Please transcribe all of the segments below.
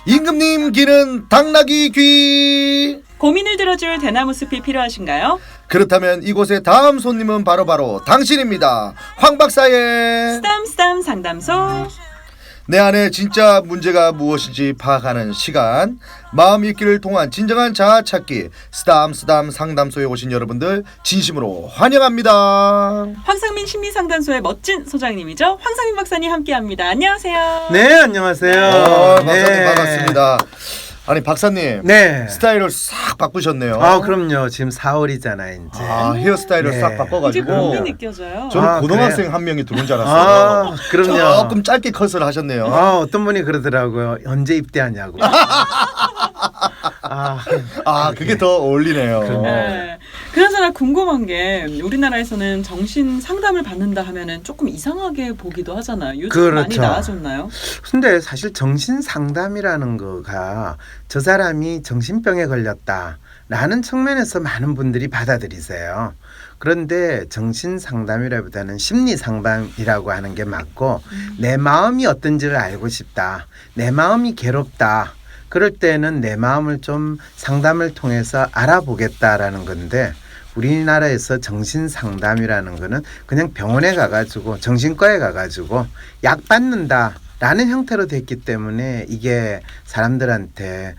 임금님 귀는 당나귀 귀. 고민을 들어줄 대나무 숲이 필요하신가요? 그렇다면 이곳의 다음 손님은 바로 당신입니다. 황 박사의 쓰담쓰담 상담소. 내 안에 진짜 문제가 무엇인지 파악하는 시간, 마음 읽기를 통한 진정한 자아 찾기, 쓰담쓰담 상담소에 오신 여러분들 진심으로 환영합니다. 황상민 심리상담소의 멋진 소장님이죠. 황상민 박사님 함께합니다. 안녕하세요. 네, 안녕하세요. 박사님 네. 반갑습니다. 아니 박사님, 네. 스타일을 싹 바꾸셨네요. 아, 그럼요. 지금 4월이잖아요, 이제. 아, 헤어스타일을 네. 싹 이제 바꿔가지고 몸이 느껴져요. 저는 아, 고등학생 그래요? 한 명이 들어온 줄 알았어요. 아, 그럼요. 조금 짧게 컷을 하셨네요. 아, 어떤 분이 그러더라고요. 언제 입대하냐고. 아, 그게 더 어울리네요. 그럼요. 네. 그나저나 궁금한 게 우리나라에서는 정신 상담을 받는다 하면은 조금 이상하게 보기도 하잖아요. 요즘 많이 그렇죠. 나아졌나요? 근데 사실 정신 상담이라는 거가 저 사람이 정신병에 걸렸다라는 측면에서 많은 분들이 받아들이세요. 그런데 정신 상담이라기보다는 심리 상담이라고 하는 게 맞고 내 마음이 어떤지를 알고 싶다. 내 마음이 괴롭다. 그럴 때는 내 마음을 좀 상담을 통해서 알아보겠다라는 건데 우리나라에서 정신 상담이라는 거는 그냥 병원에 가가지고 정신과에 가가지고 약 받는다라는 형태로 됐기 때문에 이게 사람들한테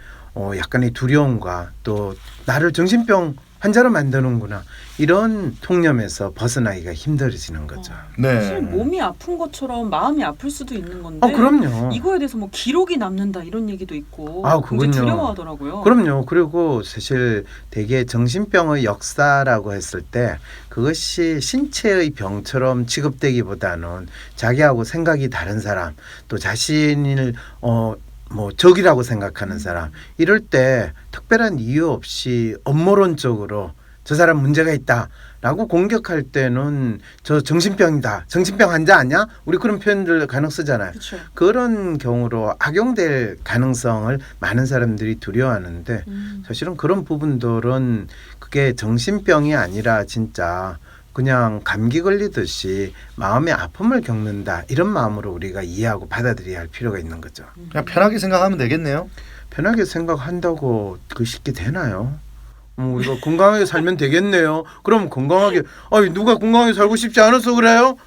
약간의 두려움과 또 나를 정신병 환자로 만드는구나 이런 통념에서 벗어나기가 힘들어지는 거죠. 사실 네. 몸이 아픈 것처럼 마음이 아플 수도 있는 건데 그럼요. 이거에 대해서 뭐 기록이 남는다 이런 얘기도 있고 아, 굉장히 그건요. 두려워하더라고요. 그럼요. 그리고 사실 되게 정신병의 역사라고 했을 때 그것이 신체의 병처럼 취급되기보다는 자기하고 생각이 다른 사람 또 자신을 적이라고 생각하는 사람 이럴 때 특별한 이유 없이 업무론적으로 저 사람 문제가 있다라고 공격할 때는 저 정신병이다. 정신병 환자 아니야? 우리 그런 표현들 간혹 쓰잖아요. 그렇죠. 그런 경우로 악용될 가능성을 많은 사람들이 두려워하는데 사실은 그런 부분들은 그게 정신병이 아니라 진짜 그냥 감기 걸리듯이 마음의 아픔을 겪는다. 이런 마음으로 우리가 이해하고 받아들여야 할 필요가 있는 거죠. 그냥 편하게 생각하면 되겠네요. 편하게 생각한다고 그 쉽게 되나요? 우리가 건강하게 살면 되겠네요. 그럼 건강하게 누가 건강하게 살고 싶지 않아서 그래요?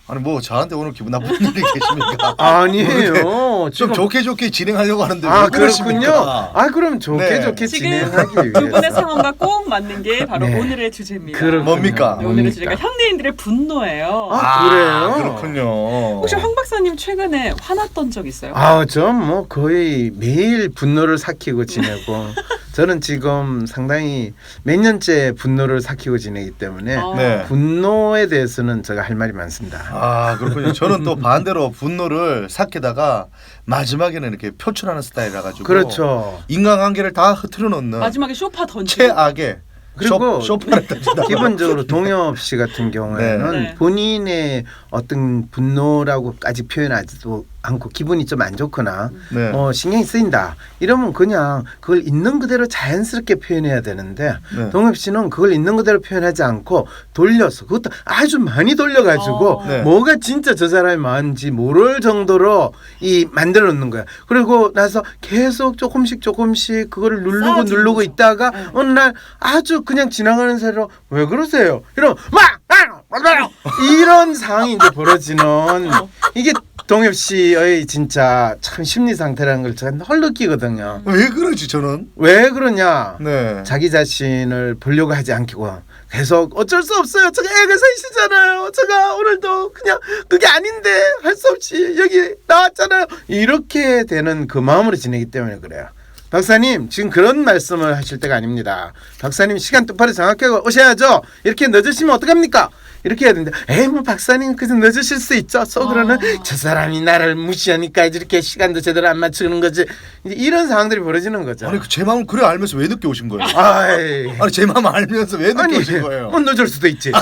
아니 뭐 저한테 오늘 기분 나쁜 일이 계십니까? 아니에요. 좀 좋게 진행하려고 하는데 왜 그렇군요. 그러십니까? 그럼 좋게 지금 진행하기 두 분의 위해서. 상황과 꼭 맞는 게 바로 네. 오늘의 주제입니다. 그렇군요. 뭡니까? 네, 오늘의 주제가 현대인들의 분노예요. 그래요? 그렇군요. 혹시 황 박사님 최근에 화났던 적 있어요? 전 뭐 거의 매일 분노를 삭히고 지내고 저는 지금 상당히 몇 년째 분노를 삭히고 지내기 때문에 네. 분노에 대해서는 제가 할 말이 많습니다. 그렇군요. 저는 또 반대로 분노를 삭히다가 마지막에는 이렇게 표출하는 스타일이라 가지고 그렇죠. 인간관계를 다 흐트러 놓는 마지막에 쇼파 던지고 최악의 그리고 쇼파를 던진다. 기본적으로 동엽 씨 같은 경우에는 네. 본인의 어떤 분노라고까지 표현하지도 않고 기분이 좀 안 좋거나 네. 신경이 쓰인다 이러면 그냥 그걸 있는 그대로 자연스럽게 표현해야 되는데 네. 동엽 씨는 그걸 있는 그대로 표현하지 않고 돌려서 그것도 아주 많이 돌려가지고 네. 뭐가 진짜 저 사람이 마음인지 모를 정도로 만들어 놓는 거야. 그리고 나서 계속 조금씩 그거를 누르고 쌓아주는 거죠. 있다가 네. 어느 날 아주 그냥 지나가는 사이로 왜 그러세요? 이러면 이런 상황이 이제 벌어지는 이게 동엽 씨의 진짜 참 심리 상태라는 걸 제가 늘 느끼거든요. 왜 그러지 저는? 왜 그러냐? 네. 자기 자신을 보려고 하지 않고 계속 어쩔 수 없어요. 제가 애가 셋이잖아요. 제가 오늘도 그냥 그게 아닌데 할 수 없이 여기 나왔잖아요. 이렇게 되는 그 마음으로 지내기 때문에 그래요. 박사님 지금 그런 말씀을 하실 때가 아닙니다. 박사님 시간 똑바로 정확하게 오셔야죠. 이렇게 늦으시면 어떡합니까? 이렇게 해야 되는데 뭐 박사님 그래서 늦으실 수 있죠. 속으로는 저 사람이 나를 무시하니까 이렇게 시간도 제대로 안 맞추는 거지. 이제 이런 상황들이 벌어지는 거죠. 아니 제 마음을 그래 알면서 왜 늦게 오신 거예요? 아이. 아니 제 마음 알면서 왜 늦게 오신 거예요? 늦을 수도 있지.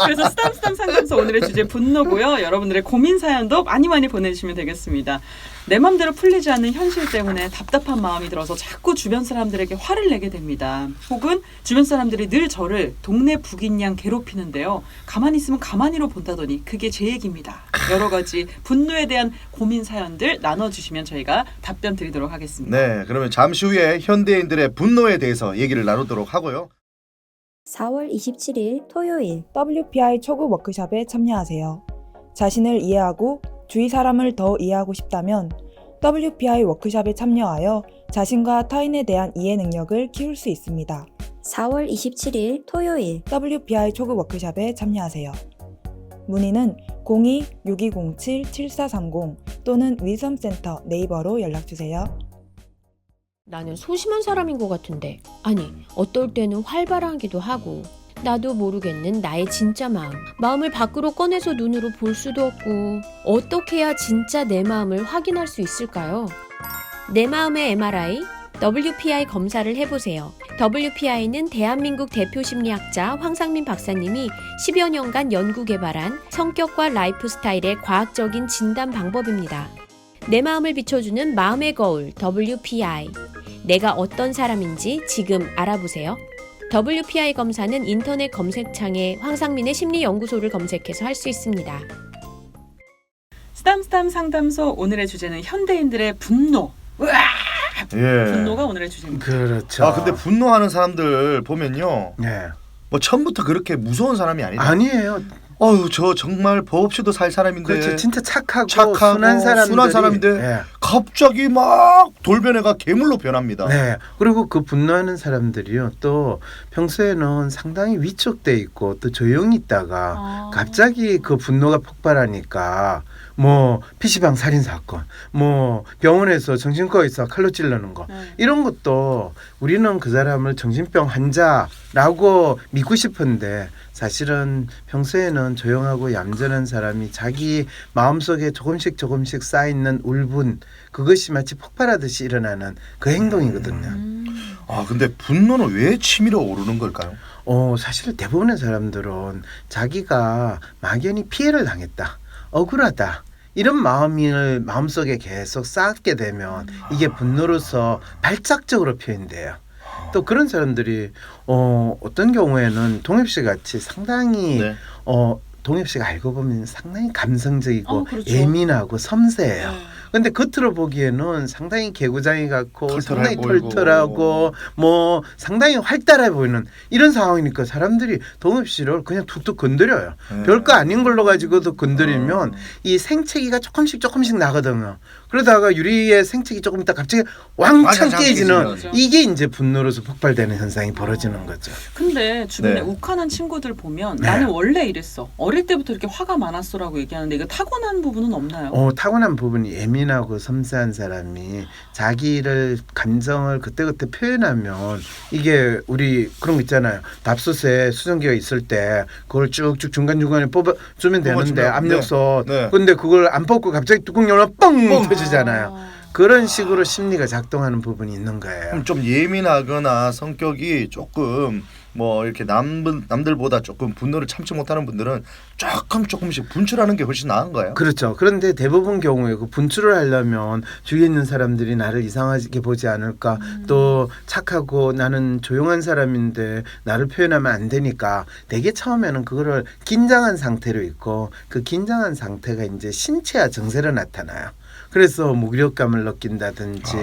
그래서 쓰담쓰담 상담소 오늘의 주제 분노고요. 여러분들의 고민 사연도 많이 보내주시면 되겠습니다. 내 맘대로 풀리지 않는 현실 때문에 답답한 마음이 들어서 자꾸 주변 사람들에게 화를 내게 됩니다. 혹은 주변 사람들이 늘 저를 동네 북인 양 괴롭히는데요. 가만히 있으면 가만히로 본다더니 그게 제 얘기입니다. 여러 가지 분노에 대한 고민 사연들 나눠주시면 저희가 답변 드리도록 하겠습니다. 네, 그러면 잠시 후에 현대인들의 분노에 대해서 얘기를 나누도록 하고요. 4월 27일 토요일 WPI 초급 워크숍에 참여하세요. 자신을 이해하고 주위 사람을 더 이해하고 싶다면 WPI 워크숍에 참여하여 자신과 타인에 대한 이해 능력을 키울 수 있습니다. 4월 27일 토요일 WPI 초급 워크숍에 참여하세요. 문의는 02-6207-7430 또는 윌섬센터 네이버로 연락주세요. 나는 소심한 사람인 것 같은데, 아니, 어떨 때는 활발하기도 하고, 나도 모르겠는 나의 진짜 마음을 밖으로 꺼내서 눈으로 볼 수도 없고, 어떻게 해야 진짜 내 마음을 확인할 수 있을까요? 내 마음의 MRI, WPI 검사를 해보세요. WPI는 대한민국 대표 심리학자 황상민 박사님이 10여 년간 연구 개발한 성격과 라이프 스타일의 과학적인 진단 방법입니다. 내 마음을 비춰주는 마음의 거울 WPI. 내가 어떤 사람인지 지금 알아보세요. WPI 검사는 인터넷 검색창에 황상민의 심리연구소를 검색해서 할 수 있습니다. 스담스담 상담소 오늘의 주제는 현대인들의 분노. 으아! 예. 분노가 오늘의 주제입니다. 그렇죠. 아, 근데 분노하는 사람들 보면요. 네. 뭐 처음부터 그렇게 무서운 사람이 아니다. 아니에요. 어휴, 저 정말 법 없이도 살 사람인데. 그렇죠. 진짜 착하고 순한 사람인데 네. 갑자기 막 돌변해가 괴물로 변합니다. 네. 그리고 그 분노하는 사람들이요. 또 평소에는 상당히 위축돼 있고 또 조용히 있다가 갑자기 그 분노가 폭발하니까 뭐 PC방 살인 사건, 뭐 병원에서 정신과 의사 칼로 찌르는 거 이런 것도 우리는 그 사람을 정신병 환자라고 믿고 싶은데 사실은 평소에는 조용하고 얌전한 사람이 자기 마음속에 조금씩 쌓여있는 울분 그것이 마치 폭발하듯이 일어나는 그 행동이거든요. 아, 근데 분노는 왜 치밀어 오르는 걸까요? 사실 대부분의 사람들은 자기가 막연히 피해를 당했다, 억울하다 이런 마음을 마음속에 계속 쌓게 되면 이게 분노로서 발작적으로 표현돼요. 또 그런 사람들이 어떤 경우에는 동엽 씨 같이 상당히 네. 동엽 씨가 알고 보면 상당히 감성적이고 그렇죠. 예민하고 섬세해요. 네. 근데 겉으로 보기에는 상당히 개구장이 같고 털털해 상당히 보이고. 털털하고 뭐 상당히 활달해 보이는 이런 상황이니까 사람들이 동엽 씨를 그냥 툭툭 건드려요. 네. 별거 아닌 걸로 가지고도 건드리면 이 생채기가 조금씩 나거든요. 그러다가 유리의 생채기 조금 있다 갑자기 왕창 완전 깨지는 깨지죠. 이게 이제 분노로서 폭발되는 현상이 벌어지는 거죠. 근데 주변에 네. 욱하는 친구들 보면 네. 나는 원래 이랬어. 어릴 때부터 이렇게 화가 많았어라고 얘기하는데 이거 타고난 부분은 없나요? 타고난 부분이 예민하고 섬세한 사람이 자기를 감정을 그때그때 표현하면 이게 우리 그런 거 있잖아요. 밥솥에 수증기가 있을 때 그걸 쭉쭉 중간중간에 뽑아주면 되는데 뽑아주면, 압력솥 네. 근데 그걸 안 뽑고 갑자기 뚜껑 열면 뻥 터지잖아요. 아. 그런 식으로 심리가 작동하는 부분이 있는 거예요. 좀 예민하거나 성격이 조금 뭐 이렇게 남들보다 조금 분노를 참지 못하는 분들은 조금씩 분출하는 게 훨씬 나은 거예요. 그렇죠. 그런데 대부분 경우에 그 분출을 하려면 주위에 있는 사람들이 나를 이상하게 보지 않을까 또 착하고 나는 조용한 사람인데 나를 표현하면 안 되니까 되게 처음에는 그거를 긴장한 상태로 있고 그 긴장한 상태가 이제 신체와 정세로 나타나요. 그래서 무기력감을 느낀다든지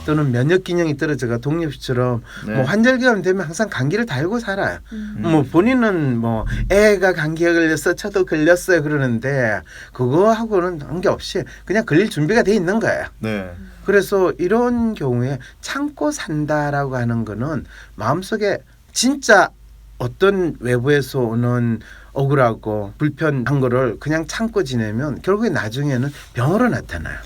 또는 면역 기능이 떨어져가 동엽씨처럼 네. 뭐 환절기가 되면 항상 감기를 달고 살아요. 뭐 본인은 뭐 애가 감기에 걸렸어 저도 걸렸어요 그러는데 그거하고는 관계없이 그냥 걸릴 준비가 돼 있는 거예요. 네. 그래서 이런 경우에 참고 산다라고 하는 거는 마음속에 진짜 어떤 외부에서 오는 억울하고 불편한 거를 그냥 참고 지내면 결국에 나중에는 병으로 나타나요.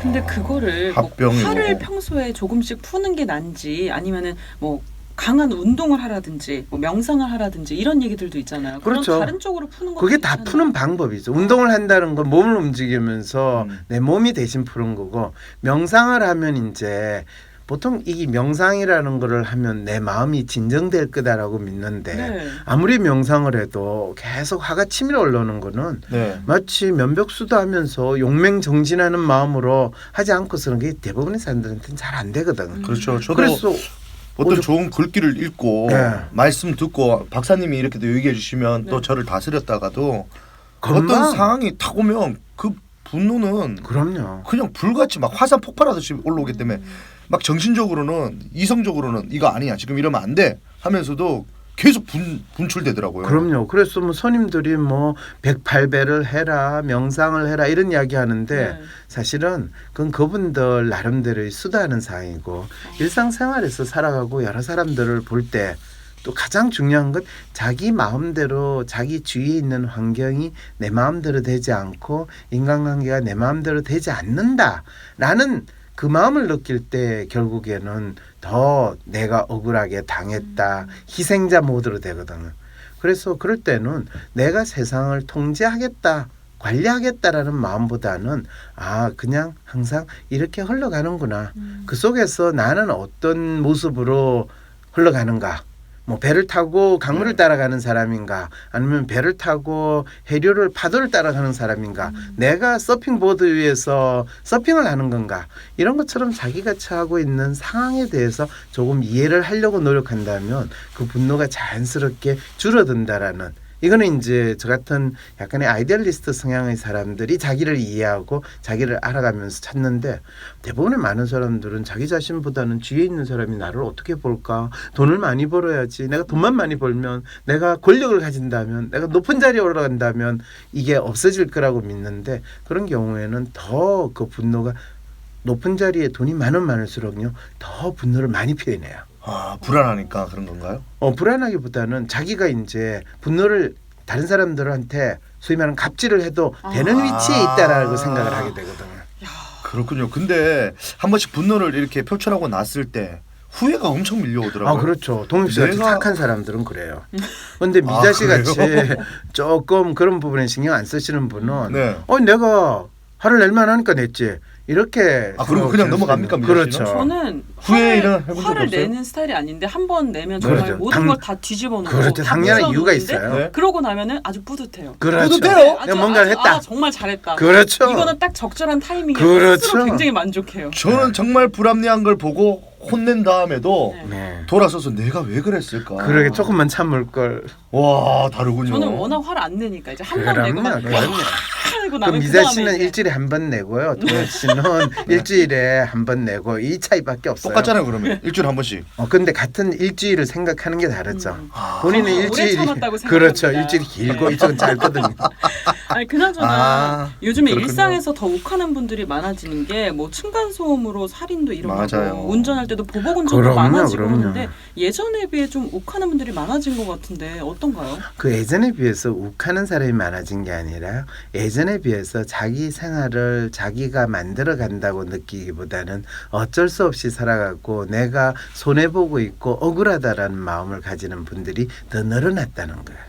근데 그거를 뭐 합병이고. 화를 평소에 조금씩 푸는 게 난지 아니면은 뭐 강한 운동을 하라든지 뭐 명상을 하라든지 이런 얘기들도 있잖아요. 그런 그렇죠. 다른 쪽으로 푸는 거 그게 다 푸는 방법이죠. 운동을 한다는 건 몸을 움직이면서 내 몸이 대신 푸는 거고 명상을 하면 이제 보통 이 명상이라는 거를 하면 내 마음이 진정될 거다라고 믿는데 네. 아무리 명상을 해도 계속 화가 치밀어 올라오는 거는 네. 마치 면벽수도 하면서 용맹정진하는 마음으로 하지 않고서는 그게 대부분의 사람들한테는 잘 안 되거든. 그렇죠. 저도 그래서 어떤 좋은 글귀를 읽고 네. 말씀 듣고 박사님이 이렇게 또 얘기해 주시면 네. 또 저를 다스렸다가도 금방- 어떤 상황이 탁 오면 그 분노는 그럼요. 그냥 불같이 막 화산 폭발하듯이 올라오기 때문에 막 정신적으로는 이성적으로는 이거 아니야 지금 이러면 안 돼 하면서도 계속 분출되더라고요. 그럼요. 그래서 뭐 손님들이 뭐 108배를 해라, 명상을 해라 이런 이야기 하는데 네. 사실은 그건 그분들 나름대로의 수다하는 사항이고 일상생활에서 살아가고 여러 사람들을 볼 때 또 가장 중요한 건 자기 마음대로 자기 주위에 있는 환경이 내 마음대로 되지 않고 인간관계가 내 마음대로 되지 않는다라는 그 마음을 느낄 때 결국에는 더 내가 억울하게 당했다 희생자 모드로 되거든요. 그래서 그럴 때는 내가 세상을 통제하겠다 관리하겠다라는 마음보다는 그냥 항상 이렇게 흘러가는구나. 그 속에서 나는 어떤 모습으로 흘러가는가. 뭐 배를 타고 강물을 따라가는 사람인가 아니면 배를 타고 해류를 파도를 따라가는 사람인가 내가 서핑보드 위에서 서핑을 하는 건가 이런 것처럼 자기가 처하고 있는 상황에 대해서 조금 이해를 하려고 노력한다면 그 분노가 자연스럽게 줄어든다라는 이거는 이제 저 같은 약간의 아이디얼리스트 성향의 사람들이 자기를 이해하고 자기를 알아가면서 찾는데 대부분의 많은 사람들은 자기 자신보다는 뒤에 있는 사람이 나를 어떻게 볼까 돈을 많이 벌어야지 내가 돈만 많이 벌면 내가 권력을 가진다면 내가 높은 자리에 올라간다면 이게 없어질 거라고 믿는데 그런 경우에는 더 그 분노가 높은 자리에 돈이 많을수록요 더 분노를 많이 표현해요. 불안하니까 그런 건가요? 불안하기보다는 자기가 이제 분노를 다른 사람들한테 소위 말하는 갑질을 해도 되는 위치에 있다라고 생각을 하게 되거든요. 그렇군요. 근데 한 번씩 분노를 이렇게 표출하고 났을 때 후회가 엄청 밀려오더라고요. 그렇죠. 동엽 씨 같이 내가- 착한 사람들은 그래요. 그런데 미자 씨 같이 조금 그런 부분에 신경 안 쓰시는 분은 네. 내가 화를 낼 만하니까 냈지. 이렇게 그럼 그냥 넘어갑니까, 미자 그렇죠. 씨는? 저는 후회는 해본 적이 화를 없어요? 내는 스타일이 아닌데 한 번 내면 정말 그렇죠. 모든 걸 다 뒤집어 놓고 그렇죠. 다 당연한 부숴 이유가 놓는데 있어요. 네. 그러고 나면은 아주 뿌듯해요. 그렇죠. 뿌듯해요? 내가 뭔가를 했다. 정말 잘했다. 그렇죠. 이거는 딱 적절한 타이밍에 그렇죠. 스스로 굉장히 만족해요. 저는 정말 불합리한 걸 보고 혼낸 다음에도 네. 네. 돌아서서 내가 왜 그랬을까? 그러게 조금만 참을 걸. 와 다르군요. 저는 워낙 화를 안 내니까 이제 한 번 내고 막 그럼요. 하고 그 나면 미자 그다음에 씨는 이제 일주일에 한 번 내고요. 동엽 씨는 일주일에 한 번 내고 이 차이밖에 없어요. 똑같잖아요 그러면 일주일에 한 번씩. 근데 같은 일주일을 생각하는 게 다르죠. 본인은 오래 일주일이 참았다고 그렇죠. 생각합니다. 일주일이 길고 이쪽은 짧거든요. 아니 그나저나 요즘에 그렇군요. 일상에서 더 욱하는 분들이 많아지는 게 뭐 층간 소음으로 살인도 일어나고 맞아요. 운전할 때도 보복 운전도 그럼요, 많아지고 그럼요. 하는데 예전에 비해 좀 욱하는 분들이 많아진 것 같은데 어떤가요? 그 예전에 비해서 욱하는 사람이 많아진 게 아니라 예전에 비해서 자기 생활을 자기가 만들어 간다고 느끼기보다는 어쩔 수 없이 살아가고 내가 손해보고 있고 억울하다라는 마음을 가지는 분들이 더 늘어났다는 거예요.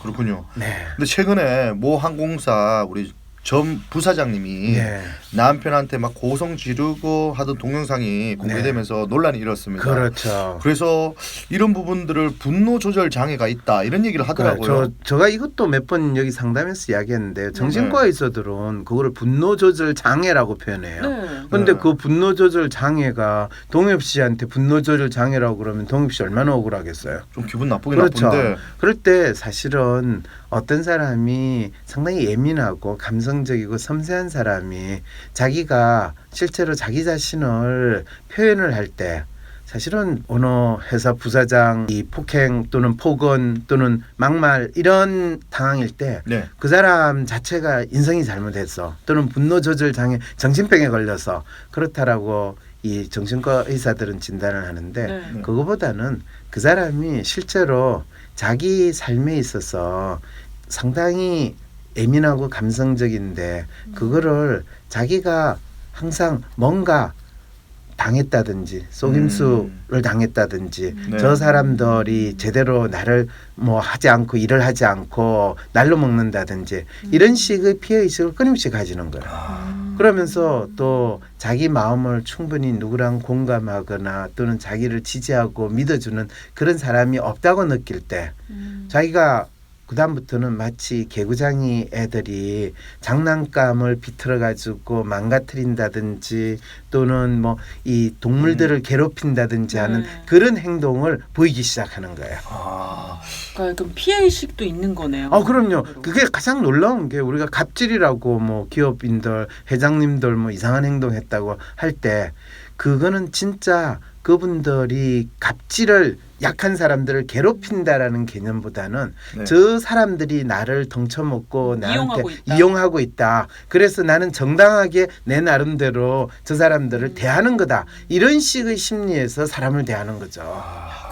그렇군요. 네. 근데 최근에 모 항공사 우리 전 부사장님이 네. 남편한테 막 고성 지르고 하던 동영상이 공개되면서 논란이 일었습니다. 그렇죠. 그래서 이런 부분들을 분노 조절 장애가 있다 이런 얘기를 하더라고요. 제가 이것도 몇 번 여기 상담에서 이야기했는데 정신과 의사들은 그거를 분노 조절 장애라고 표현해요. 네. 근데 네. 그 분노 조절 장애가 동엽 씨한테 분노 조절 장애라고 그러면 동엽 씨 얼마나 억울하겠어요. 좀 기분 나쁘긴 그렇죠. 나쁜데 그럴 때 사실은 어떤 사람이 상당히 예민하고 감성적이고 섬세한 사람이 자기가 실제로 자기 자신을 표현을 할 때 사실은 어느 회사 부사장이 폭행 또는 폭언 또는 막말 이런 당황일 때 네. 그 사람 자체가 인성이 잘못했어 또는 분노 조절 장애 정신병에 걸려서 그렇다라고 이 정신과 의사들은 진단을 하는데 네. 그거보다는 그 사람이 실제로 자기 삶에 있어서 상당히 예민하고 감성적인데 그거를 자기가 항상 뭔가 당했다든지 속임수를 당했다든지 네. 저 사람들이 제대로 나를 뭐 하지 않고 일을 하지 않고 날로 먹는다든지 이런 식의 피해의식을 끊임없이 가지는 거예요. 그러면서 또 자기 마음을 충분히 누구랑 공감하거나 또는 자기를 지지하고 믿어주는 그런 사람이 없다고 느낄 때 자기가 그다음부터는 마치 개구장이 애들이 장난감을 비틀어 가지고 망가뜨린다든지 또는 뭐 이 동물들을 괴롭힌다든지 하는 그런 행동을 보이기 시작하는 거예요. 그러니까 그럼 피해 의식도 있는 거네요. 그럼요. 그게 가장 놀라운 게 우리가 갑질이라고 뭐 기업인들, 회장님들 뭐 이상한 행동했다고 할 때 그거는 진짜 그분들이 갑질을 약한 사람들을 괴롭힌다라는 개념보다는 네. 저 사람들이 나를 덩쳐먹고 나한테 이용하고 있다. 이용하고 있다. 그래서 나는 정당하게 내 나름대로 저 사람들을 대하는 거다. 이런 식의 심리에서 사람을 대하는 거죠.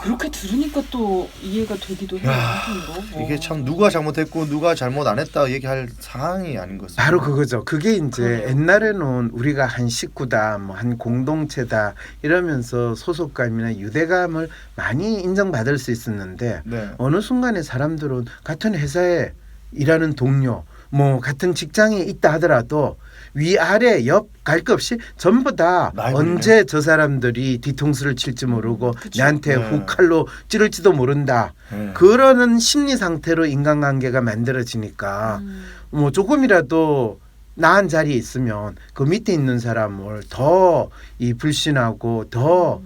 그렇게 들으니까 또 이해가 되기도 해요. 한편으로. 이게 참 누가 잘못했고 누가 잘못 안 했다 얘기할 상황이 아닌 것 같습니다. 바로 그거죠. 그게 이제 그러네요. 옛날에는 우리가 한 식구다, 뭐 한 공동체다 이러면서 소속감이나 유대감을 많이 인정받을 수 있었는데 네. 어느 순간에 사람들은 같은 회사에 일하는 동료, 뭐 같은 직장에 있다 하더라도 위아래 옆 갈 것 없이 전부 다 나이 언제 저 사람들이 뒤통수를 칠지 모르고 그쵸. 나한테 네. 훅 칼로 찌를지도 모른다. 네. 그러는 심리 상태로 인간관계가 만들어지니까 뭐 조금이라도 나은 자리에 있으면 그 밑에 있는 사람을 더 이 불신하고 더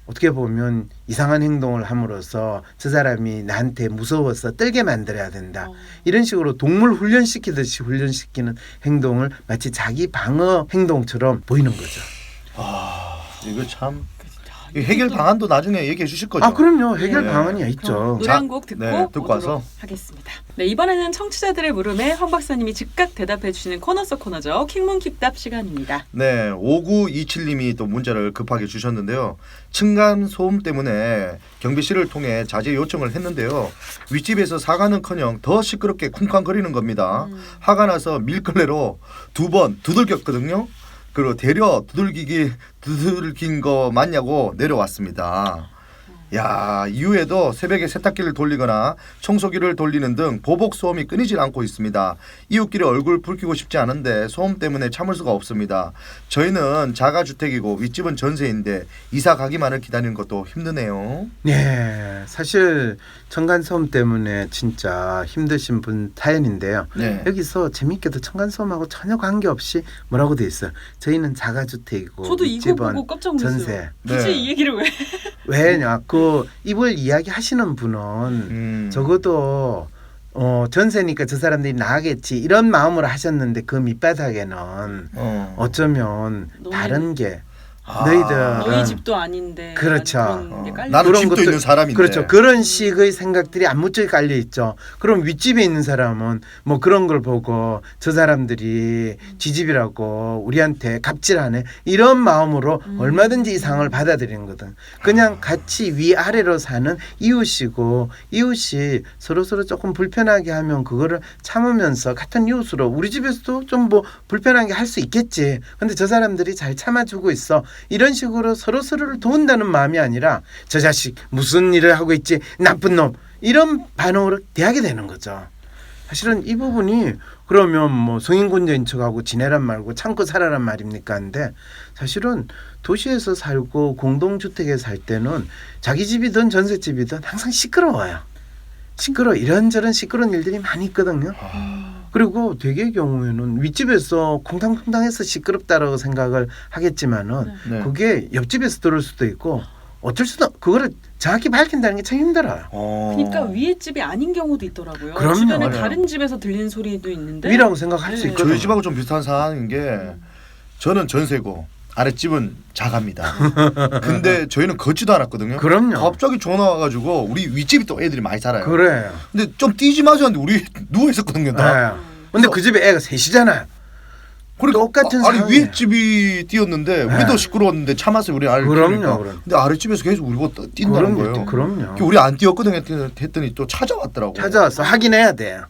어떻게 보면 이상한 행동을 함으로써 저 사람이 나한테 무서워서 떨게 만들어야 된다. 이런 식으로 동물 훈련시키듯이 훈련시키는 행동을 마치 자기 방어 행동처럼 보이는 거죠. 이거 참 이 해결 방안도 나중에 얘기해 주실 거죠? 그럼요. 해결 네. 방안이 있죠. 노래 한 곡 듣고, 네, 듣고 오도록 와서. 하겠습니다. 네, 이번에는 청취자들의 물음에 황 박사님이 즉각 대답해 주시는 코너 속 코너죠. 킹문 킵답 시간입니다. 네, 5927님이 또 문자를 급하게 주셨는데요. 층간 소음 때문에 경비실을 통해 자제 요청을 했는데요. 윗집에서 사과는커녕 더 시끄럽게 쿵쾅거리는 겁니다. 화가 나서 밀걸레로 2번 두들겼거든요. 그리고 대려 두들긴 거 맞냐고 내려왔습니다. 야, 이후에도 새벽에 세탁기를 돌리거나 청소기를 돌리는 등 보복 소음이 끊이질 않고 있습니다. 이웃끼리 얼굴 붉히고 싶지 않은데 소음 때문에 참을 수가 없습니다. 저희는 자가주택이고 윗집은 전세인데 이사 가기만을 기다리는 것도 힘드네요. 네, 사실 층간소음 때문에 진짜 힘드신 분 사연인데요. 네. 여기서 재밌게도 층간소음하고 전혀 관계없이 뭐라고 돼 있어요. 저희는 자가주택이고 저도 이거 윗집은 보고 깜짝 놀랐어요. 전세. 굳이 네. 이 얘기를 왜? 왜냐? 이걸 이야기하시는 분은 적어도 전세니까 저 사람들이 나가겠지 이런 마음으로 하셨는데 그 밑바닥에는 어쩌면 너희- 다른 게 아. 너희들은 너희 집도 아닌데. 그렇죠. 그런 게 깔려 나는 그런 집도 것들- 있는 사람인데. 그렇죠. 그런 식의 생각들이 안무쪽에 깔려 있죠. 그럼 윗집에 있는 사람은 뭐 그런 걸 보고 저 사람들이 지집이라고 우리한테 갑질하네 이런 마음으로 얼마든지 이 상황을 받아들이는 거든. 그냥 같이 위아래로 사는 이웃이고 이웃이 서로서로 조금 불편하게 하면 그거를 참으면서 같은 이웃으로 우리 집에서도 좀 뭐 불편하게 할 수 있겠지. 근데 저 사람들이 잘 참아주고 있어. 이런 식으로 서로서로를 도운다는 마음이 아니라 저 자식 무슨 일을 하고 있지 나쁜 놈 이런 반응으로 대하게 되는 거죠. 사실은 이 부분이 그러면 뭐 성인군자인 척하고 지내란 말고 참고 살아란 말입니까? 한데 사실은 도시에서 살고 공동주택에 살 때는 자기 집이든 전셋집이든 항상 시끄러워요. 이런저런 시끄러운 일들이 많이 있거든요. 그리고 대개의 경우에는 윗집에서 쿵탕쿵탕해서 시끄럽다라고 생각을 하겠지만은 네. 그게 옆집에서 들을 수도 있고 어쩔 수도 그거를 정확히 밝힌다는 게 참 힘들어요. 그러니까 위에 집이 아닌 경우도 있더라고요. 그럼요. 주변에 맞아요. 다른 집에서 들리는 소리도 있는데. 위라고 생각할 수 네. 있거든요. 저희 집하고 좀 비슷한 상황인 게 저는 전세고 아랫집은 자가입니다. 근데 저희는 걷지도 않았거든요. 그럼요. 갑자기 전화 와가지고 우리 윗집이 또 애들이 많이 살아요. 그래요. 근데 좀 뛰지 마세요 하는데 우리 누워 있었거든요. 다. 네. 근데 그 집에 애가 셋이잖아요. 그러니까 똑같은 아니 상황이에요. 윗집이 뛰었는데 네. 우리도 시끄러웠는데 참았어요. 우리 아를 그럼요, 키우니까. 그럼. 근데 아랫집에서 계속 우리 보고 뛴다는 거예요. 그럼요. 우리 안 뛰었거든 했더니 또 찾아왔더라고. 찾아와서 확인해야 돼요.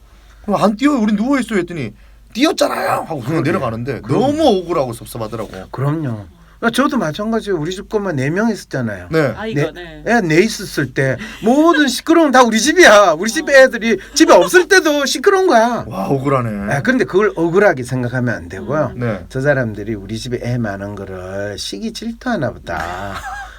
그럼 안 뛰어 우리 누워 있어 했더니 뛰었잖아요 하고 그냥 그러게. 내려가는데 그럼. 너무 억울하고 섭섭하더라고. 그럼요. 저도 마찬가지예요. 우리 집 것만 4명 있었잖아요. 네. 아이가 네. 애 4 있었을 때 모든 시끄러운 다 우리 집이야. 우리 집 애들이 집에 없을 때도 시끄러운 거야. 와 억울하네. 그런데 그걸 억울하게 생각하면 안 되고요. 네. 저 사람들이 우리 집에 애 많은 거를 시기 질투하나 보다.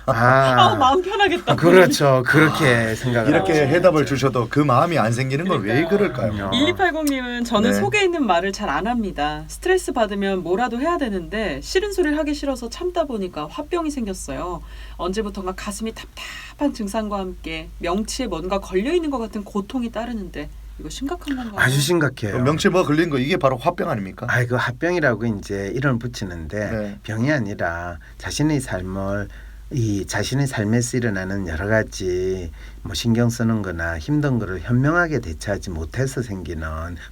마음 편하겠다. 그렇죠. 그렇게 생각을 이렇게 하죠. 해답을 주셔도 그 마음이 안 생기는 건 왜 그럴까요? 1280님은 저는 네. 속에 있는 말을 잘 안 합니다. 스트레스 받으면 뭐라도 해야 되는데 싫은 소리를 하기 싫어서 참다 보니까 화병이 생겼어요. 언제부턴가 가슴이 답답한 증상과 함께 명치에 뭔가 걸려있는 것 같은 고통이 따르는데 이거 심각한 건가요? 아주 심각해요. 명치 뭐 걸린 거 이게 바로 화병 아닙니까? 그 합병이라고 이제 이름 붙이는데 네. 병이 아니라 자신의 삶을 이 자신의 삶에서 일어나는 여러 가지 뭐 신경 쓰는 거나 힘든 거를 현명하게 대처하지 못해서 생기는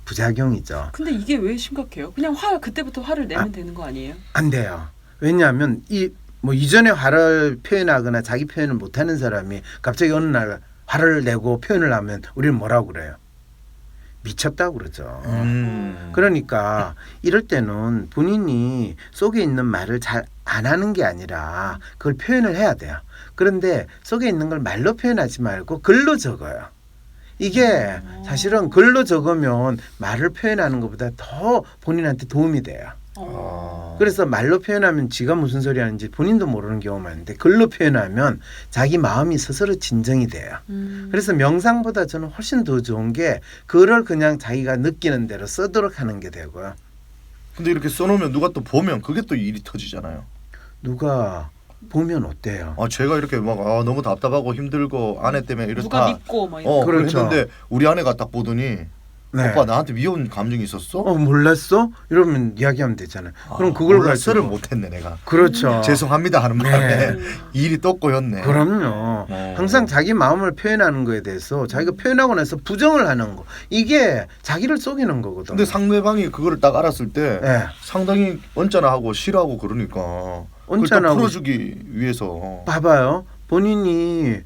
부작용이죠. 근데 이게 왜 심각해요? 그냥 그때부터 화를 내면 되는 거 아니에요? 안 돼요. 왜냐하면 뭐 이전에 화를 표현하거나 자기 표현을 못하는 사람이 갑자기 어느 날 화를 내고 표현을 하면 우리는 뭐라고 그래요? 미쳤다고 그러죠. 그러니까 이럴 때는 본인이 속에 있는 말을 잘 안 하는 게 아니라 그걸 표현을 해야 돼요. 그런데 속에 있는 걸 말로 표현하지 말고 글로 적어요. 이게 사실은 글로 적으면 말을 표현하는 것보다 더 본인한테 도움이 돼요. 그래서 말로 표현하면 지가 무슨 소리 하는지 본인도 모르는 경우가 많은데 글로 표현하면 자기 마음이 스스로 진정이 돼요. 그래서 명상보다 저는 훨씬 더 좋은 게 글을 그냥 자기가 느끼는 대로 쓰도록 하는 게 되고요. 근데 이렇게 써놓으면 누가 또 보면 그게 또 일이 터지잖아요. 누가 보면 어때요? 제가 이렇게 막 너무 답답하고 힘들고 아내 때문에 이렇다. 누가 믿고 뭐 이런. 그렇죠. 그랬는데 우리 아내가 딱 보더니 네. 오빠 나한테 미운 감정이 있었어? 몰랐어? 이러면 이야기하면 되잖아요. 그럼 그걸 몰랐어를 가지고 못했네 내가. 그렇죠. 죄송합니다 하는 네. 바람에 일이 또 꼬였네. 그럼요. 항상 자기 마음을 표현하는 거에 대해서 자기가 표현하고 나서 부정을 하는 거 이게 자기를 속이는 거거든요. 근데 상대방이 그거를 딱 알았을 때 네. 상당히 언짢아하고 싫어하고 그러니까 그걸 또 언짢아하고 풀어주기 위해서 봐봐요. 본인이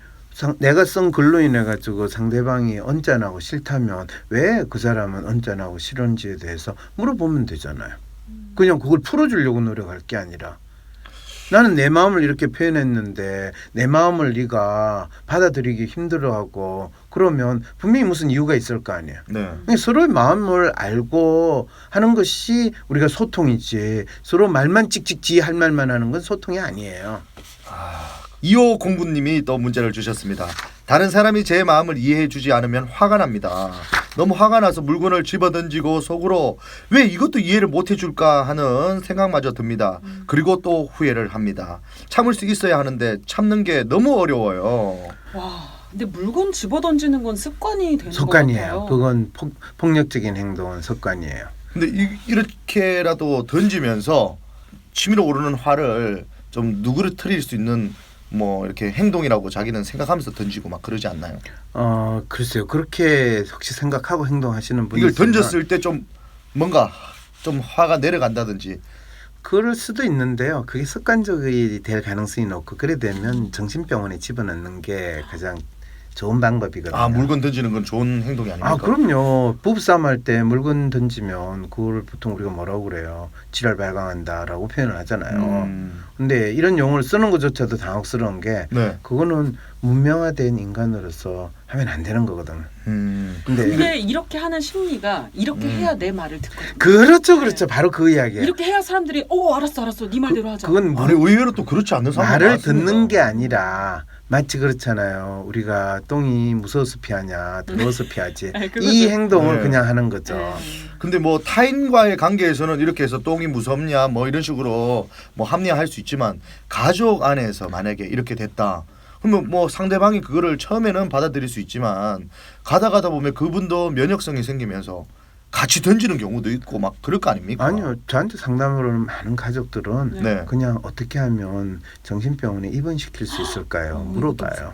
내가 쓴 글로 인해 가지고 상대방이 언짢아하고 싫다면 왜 그 사람은 언짢아하고 싫은지에 대해서 물어보면 되잖아요. 그냥 그걸 풀어주려고 노력할 게 아니라 나는 내 마음을 이렇게 표현했는데 내 마음을 네가 받아들이기 힘들어하고 그러면 분명히 무슨 이유가 있을 거 아니에요. 네. 서로의 마음을 알고 하는 것이 우리가 소통이지 서로 말만 찍찍지 할 말만 하는 건 소통이 아니에요. 2509님이 또 문제를 주셨습니다. 다른 사람이 제 마음을 이해해주지 않으면 화가 납니다. 너무 화가 나서 물건을 집어던지고 속으로 왜 이것도 이해를 못해줄까 하는 생각마저 듭니다. 그리고 또 후회를 합니다. 참을 수 있어야 하는데 참는 게 너무 어려워요. 와, 근데 물건 집어 던지는 건 습관이 되는 것 습관이에요. 같아요. 그건 폭력적인 행동은 습관이에요. 근데 이렇게라도 던지면서 치밀어 오르는 화를 좀 누그러뜨릴 수 있는 뭐 이렇게 행동이라고 자기는 생각하면서 던지고 막 그러지 않나요? 글쎄요. 그렇게 혹시 생각하고 행동하시는 분이 이걸 있으면 던졌을 때 좀 뭔가 좀 화가 내려간다든지. 그럴 수도 있는데요. 그게 습관적이 될 가능성이 높고 그래 되면 정신병원에 집어넣는 게 가장 좋은 방법이거든요. 물건 던지는 건 좋은 행동이 아닙니까? 그럼요. 부부싸움 할 때 물건 던지면 그걸 보통 우리가 뭐라고 그래요? 지랄 발광한다라고 표현을 하잖아요. 근데 이런 용어를 쓰는 것조차도 당혹스러운 게 네. 그거는 문명화된 인간으로서 하면 안 되는 거거든요. 근데 이렇게 하는 심리가 이렇게 해야 내 말을 듣거든요. 그렇죠. 네. 바로 그 이야기예요. 이렇게 해야 사람들이 알았어 네 말대로 하자. 그건 아니 의외로 또 그렇지 않는 사람이 말을 많습니다. 듣는 게 아니라 마치 그렇잖아요. 우리가 똥이 무서워서 피하냐 더러워서 피하지. 이 행동을 네. 그냥 하는 거죠. 근데 뭐 타인과의 관계에서는 이렇게 해서 똥이 무섭냐 뭐 이런 식으로 뭐 합리화할 수 있지만 가족 안에서 만약에 이렇게 됐다. 그러면 뭐 상대방이 그거를 처음에는 받아들일 수 있지만 가다 보면 그분도 면역성이 생기면서 같이 던지는 경우도 있고 막 그럴 거 아닙니까? 아니요. 저한테 상담을 오는 많은 가족들은 네. 그냥 어떻게 하면 정신병원에 입원시킬 수 있을까요? 물어봐요.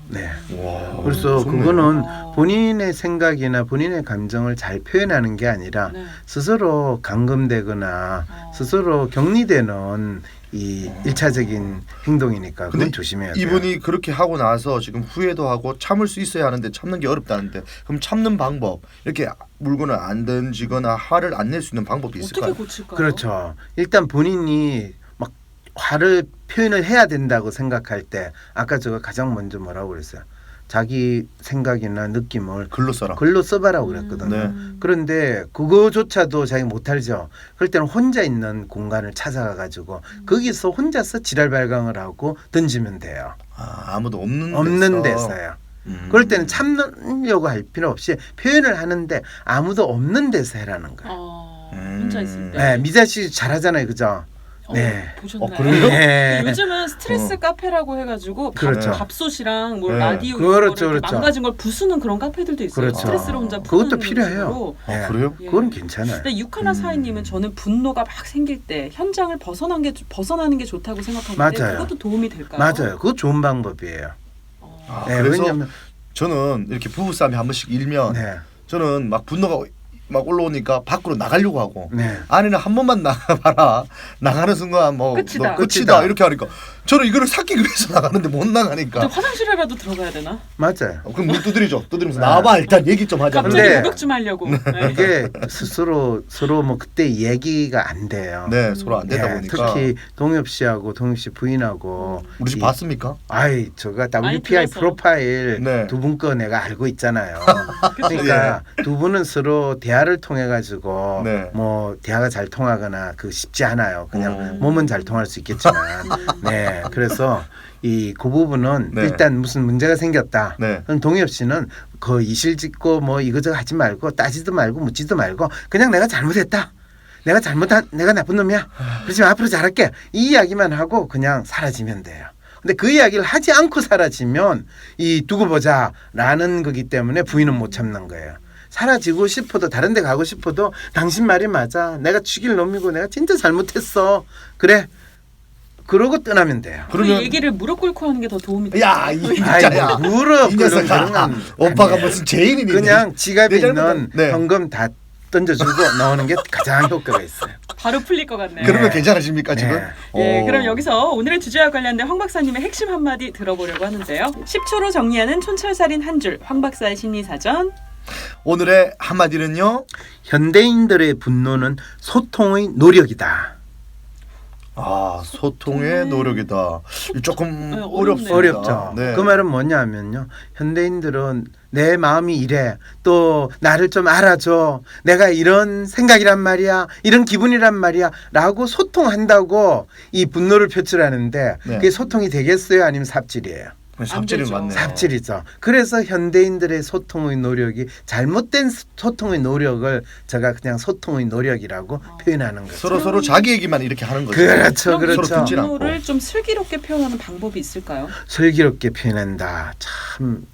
네. 와, 그래서 무섭네요. 그거는 본인의 생각이나 본인의 감정을 잘 표현하는 게 아니라 네. 스스로 감금되거나 스스로 격리되는 이 1차적인 행동이니까 그건 근데 조심해야 돼요. 이분이 그렇게 하고 나서 지금 후회도 하고 참을 수 있어야 하는데 참는 게 어렵다는데 그럼 참는 방법 이렇게 물건을 안 던지거나 화를 안 낼 수 있는 방법이 있을까요? 어떻게 고칠까요? 그렇죠. 일단 본인이 막 화를 표현을 해야 된다고 생각할 때 아까 제가 가장 먼저 뭐라고 그랬어요. 자기 생각이나 느낌을 글로 써라. 글로 써봐라고 그랬거든요. 네. 그런데 그거조차도 자기 못하죠. 그럴 때는 혼자 있는 공간을 찾아가가지고 거기서 혼자서 지랄 발광을 하고 던지면 돼요. 아무도 없는 없는 데서. 데서요. 그럴 때는 참으려고 할 필요 없이 표현을 하는데 아무도 없는 데서 해라는 거예요. 혼자 있을 때. 네, 미자 씨 잘하잖아요, 그죠? 네. 보셨나요? 그래요? 네. 요즘은 스트레스 카페라고 해가지고 그렇죠. 밥솥이랑 뭐 네. 라디오 그렇죠, 이런 그렇죠. 망가진 걸 부수는 그런 카페들도 있어요. 그렇죠. 스트레스를 혼자 그것도 푸는 필요해요. 식으로. 네. 그래요? 예. 그건 괜찮아요. 근데 육하나 사인님은 저는 분노가 막 생길 때 현장을 벗어나는 게 좋다고 생각하는데 맞아요. 그것도 도움이 될까요? 맞아요. 그거 좋은 방법이에요. 네, 그래서 왜냐면 저는 이렇게 부부싸움이 한 번씩 일면 네, 저는 막 분노가 막 올라오니까 밖으로 나가려고 하고 네. 아내는 한 번만 나가봐라. 나가는 순간 뭐 끝이다. 너 끝이다 끝이다. 이렇게 하니까 저는 이거를 삭히기 위해서 나가는데 못 나가니까 근데 화장실에라도 들어가야 되나? 맞아요. 그럼 문 두드리죠. 두드리면서 네. 나와봐 일단 얘기 좀 하자. 갑자기 근데- 목욕 좀 하려고. 네. 이게 서로 뭐 그때 얘기가 안 돼요. 네 서로 안 되다 네, 보니까 특히 동엽 씨하고 동엽 씨 부인하고 우리 집 이- 봤습니까? 아이 저가 WPI 들었어요. 프로파일 네. 두 분 거 내가 알고 있잖아요. 그러니까 두 분은 서로 대화를 통해 가지고 네. 뭐 대화가 잘 통하거나 그 쉽지 않아요. 그냥 음. 몸은 잘 통할 수 있겠지만 네 그래서 그 부분은 네. 일단 무슨 문제가 생겼다. 네. 그럼 동엽 씨는 그 이실 짓고 뭐 이거저거 하지 말고 따지도 말고 묻지도 말고 그냥 내가 잘못했다. 내가 나쁜 놈이야. 그렇지만 앞으로 잘할게. 이 이야기만 하고 그냥 사라지면 돼요. 근데 그 이야기를 하지 않고 사라지면 이 두고 보자라는 거기 때문에 부인은 못 참는 거예요. 사라지고 싶어도 다른 데 가고 싶어도 당신 말이 맞아. 내가 죽일 놈이고 내가 진짜 잘못했어. 그래. 그러고 떠나면 돼요. 그 그러면 얘기를 무릎 꿇고 하는 게 더 도움이 돼요. 야이 아이 진짜야. 뭐 무릎 이 꿇는 녀석아. 그런 오빠가 아니에요. 무슨 죄인이니? 그냥 지갑에 내 있는 잘못은- 네. 현금 다 던져주고 나오는 게 가장 효과가 있어요. 바로 풀릴 것 같네요. 그러면 네. 괜찮으십니까 지금? 네. 예, 오. 그럼 여기서 오늘의 주제와 관련된 황 박사님의 핵심 한마디 들어보려고 하는데요. 10초로 정리하는 촌철살인 한 줄, 황 박사의 심리사전. 오늘의 한마디는요. 현대인들의 분노는 소통의 노력이다. 소통의 노력이다. 조금 네, 어렵습니다. 어렵죠. 네. 그 말은 뭐냐면요. 현대인들은 내 마음이 이래. 또 나를 좀 알아줘. 내가 이런 생각이란 말이야. 이런 기분이란 말이야. 라고 소통한다고 이 분노를 표출하는데 네. 그게 소통이 되겠어요? 아니면 삽질이에요? 삽질이 되죠. 맞네요. 삽질이죠. 그래서 현대인들의 소통의 노력이 잘못된 소통의 노력을 제가 그냥 소통의 노력이라고 표현하는 거죠. 서로 자기 얘기만 이렇게 하는 거죠. 그렇죠, 그럼 그렇죠. 서로 듣질 않고. 분노를 좀 슬기롭게 표현하는 방법이 있을까요? 슬기롭게 표현한다. 참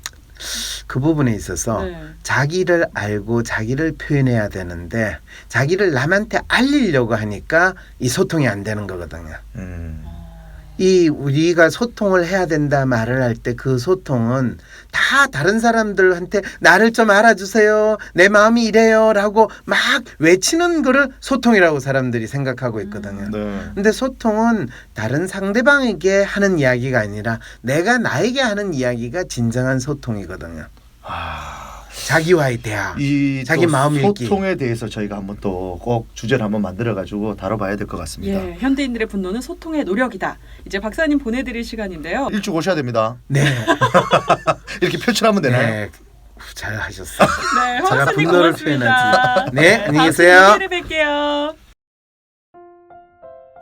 그 부분에 있어서 네. 자기를 알고 자기를 표현해야 되는데 자기를 남한테 알리려고 하니까 이 소통이 안 되는 거거든요. 이 우리가 소통을 해야 된다 말을 할 때 그 소통은 다 다른 사람들한테 나를 좀 알아주세요. 내 마음이 이래요. 라고 막 외치는 거를 소통이라고 사람들이 생각하고 있거든요. 네. 근데 소통은 다른 상대방에게 하는 이야기가 아니라 내가 나에게 하는 이야기가 진정한 소통이거든요. 자기와의 대화. 이 자기 또 마음 읽기. 소통에 대해서 저희가 한번 또 꼭 주제를 한번 만들어 가지고 다뤄봐야 될 것 같습니다. 예, 현대인들의 분노는 소통의 노력이다. 이제 박사님 보내드릴 시간인데요. 일찍 오셔야 됩니다. 네. 이렇게 표출하면 되나요? 네. 잘 하셨어요. 네, 황 제가 박사님 분노를 고맙습니다. 네, 안녕히 다음 계세요. 주에 뵐게요.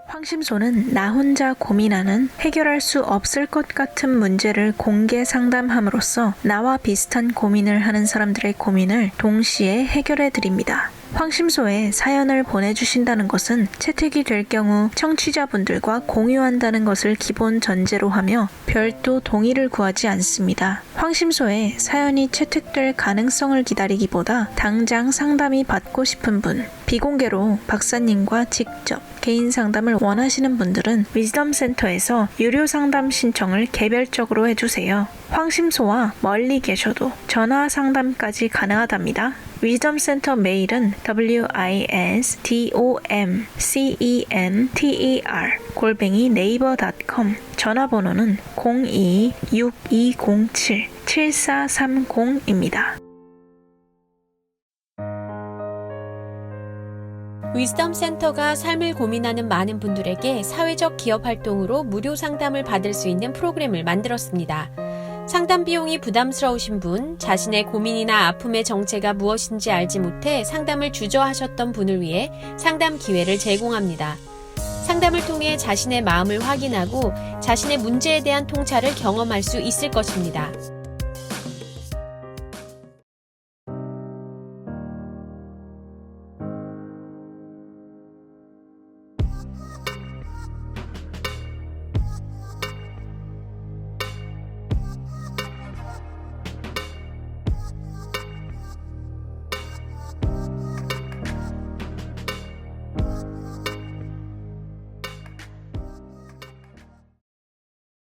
황심소는 나 혼자 고민하는 해결할 수 없을 것 같은 문제를 공개 상담함으로써 나와 비슷한 고민을 하는 사람들의 고민을 동시에 해결해 드립니다. 황심소에 사연을 보내주신다는 것은 채택이 될 경우 청취자분들과 공유한다는 것을 기본 전제로 하며 별도 동의를 구하지 않습니다. 황심소에 사연이 채택될 가능성을 기다리기보다 당장 상담이 받고 싶은 분, 비공개로 박사님과 직접 개인 상담을 원하시는 분들은 위즈덤 센터에서 유료 상담 신청을 개별적으로 해주세요. 황심소와 멀리 계셔도 전화 상담까지 가능하답니다. 위즈덤 센터 메일은 wisdomcenter@naver.com, 전화번호는 02-6207-7430입니다. 위즈덤 센터가 삶을 고민하는 많은 분들에게 사회적 기업 활동으로 무료 상담을 받을 수 있는 프로그램을 만들었습니다. 상담 비용이 부담스러우신 분, 자신의 고민이나 아픔의 정체가 무엇인지 알지 못해 상담을 주저하셨던 분을 위해 상담 기회를 제공합니다. 상담을 통해 자신의 마음을 확인하고 자신의 문제에 대한 통찰을 경험할 수 있을 것입니다.